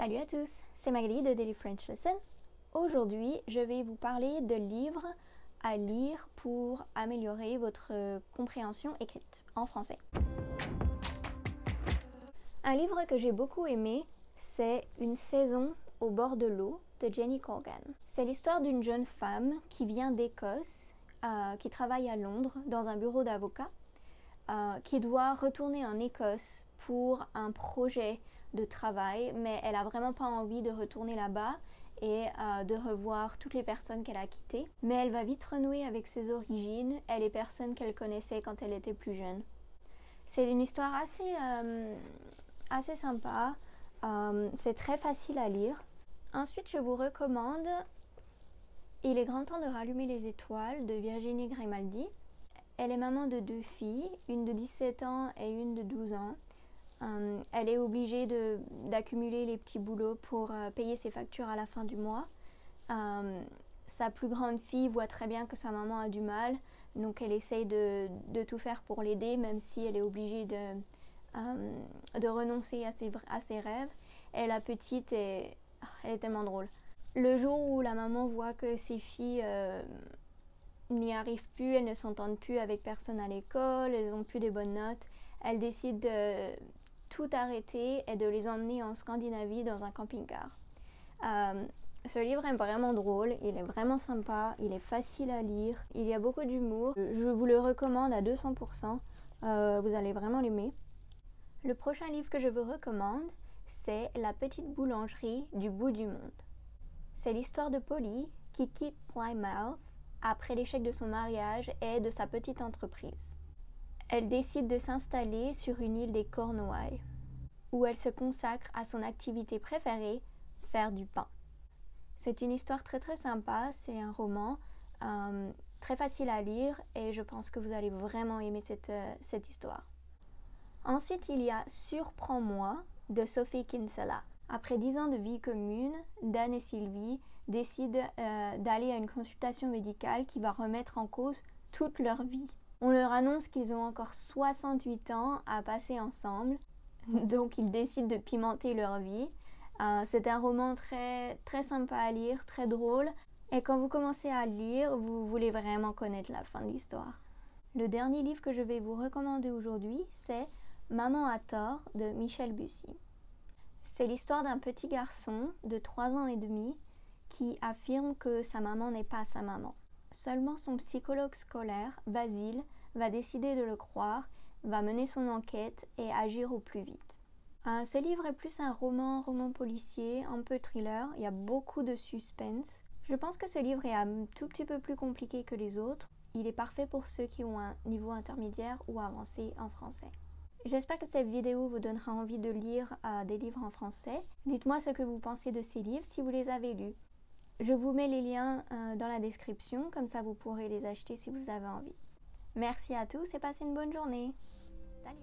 Salut à tous, c'est Magali de Daily French Lesson. Aujourd'hui, je vais vous parler de livres à lire pour améliorer votre compréhension écrite en français. Un livre que j'ai beaucoup aimé, c'est Une saison au bord de l'eau de Jenny Colgan. C'est l'histoire d'une jeune femme qui vient d'Écosse, qui travaille à Londres dans un bureau d'avocat, qui doit retourner en Écosse pour un projet de travail, mais elle a vraiment pas envie de retourner là-bas et de revoir toutes les personnes qu'elle a quittées. Mais elle va vite renouer avec ses origines et les personnes qu'elle connaissait quand elle était plus jeune. C'est une histoire assez sympa, c'est très facile à lire. Ensuite, je vous recommande Il est grand temps de rallumer les étoiles de Virginie Grimaldi. Elle est maman de 2 filles, une de 17 ans et une de 12 ans. Elle est obligée d'accumuler les petits boulots pour payer ses factures à la fin du mois. Sa plus grande fille voit très bien que sa maman a du mal, donc elle essaye de tout faire pour l'aider, même si elle est obligée de renoncer à ses rêves. Et la petite, elle est tellement drôle. Le jour où la maman voit que ses filles n'y arrivent plus, elles ne s'entendent plus avec personne à l'école, elles n'ont plus des bonnes notes, elle décide de tout arrêter et de les emmener en Scandinavie dans un camping-car. Ce livre est vraiment drôle, il est vraiment sympa, il est facile à lire, il y a beaucoup d'humour. Je vous le recommande à 200%, vous allez vraiment l'aimer. Le prochain livre que je vous recommande, c'est La petite boulangerie du bout du monde. C'est l'histoire de Polly qui quitte Plymouth après l'échec de son mariage et de sa petite entreprise. Elle décide de s'installer sur une île des Cornouailles, où elle se consacre à son activité préférée, faire du pain. C'est une histoire très sympa, c'est un roman très facile à lire et je pense que vous allez vraiment aimer cette histoire. Ensuite, il y a Surprends-moi de Sophie Kinsella. Après 10 ans de vie commune, Dan et Sylvie décident d'aller à une consultation médicale qui va remettre en cause toute leur vie. On leur annonce qu'ils ont encore 68 ans à passer ensemble, donc ils décident de pimenter leur vie. C'est un roman très sympa à lire, très drôle, et quand vous commencez à lire, vous voulez vraiment connaître la fin de l'histoire. Le dernier livre que je vais vous recommander aujourd'hui, c'est Maman a tort de Michel Bussy. C'est l'histoire d'un petit garçon de 3 ans et demi qui affirme que sa maman n'est pas sa maman. Seulement son psychologue scolaire, Basile, va décider de le croire, va mener son enquête et agir au plus vite. Ce livre est plus un roman policier, un peu thriller, il y a beaucoup de suspense. Je pense que ce livre est un tout petit peu plus compliqué que les autres. Il est parfait pour ceux qui ont un niveau intermédiaire ou avancé en français. J'espère que cette vidéo vous donnera envie de lire des livres en français. Dites-moi ce que vous pensez de ces livres si vous les avez lus. Je vous mets les liens dans la description, comme ça vous pourrez les acheter si vous avez envie. Merci à tous et passez une bonne journée. Salut!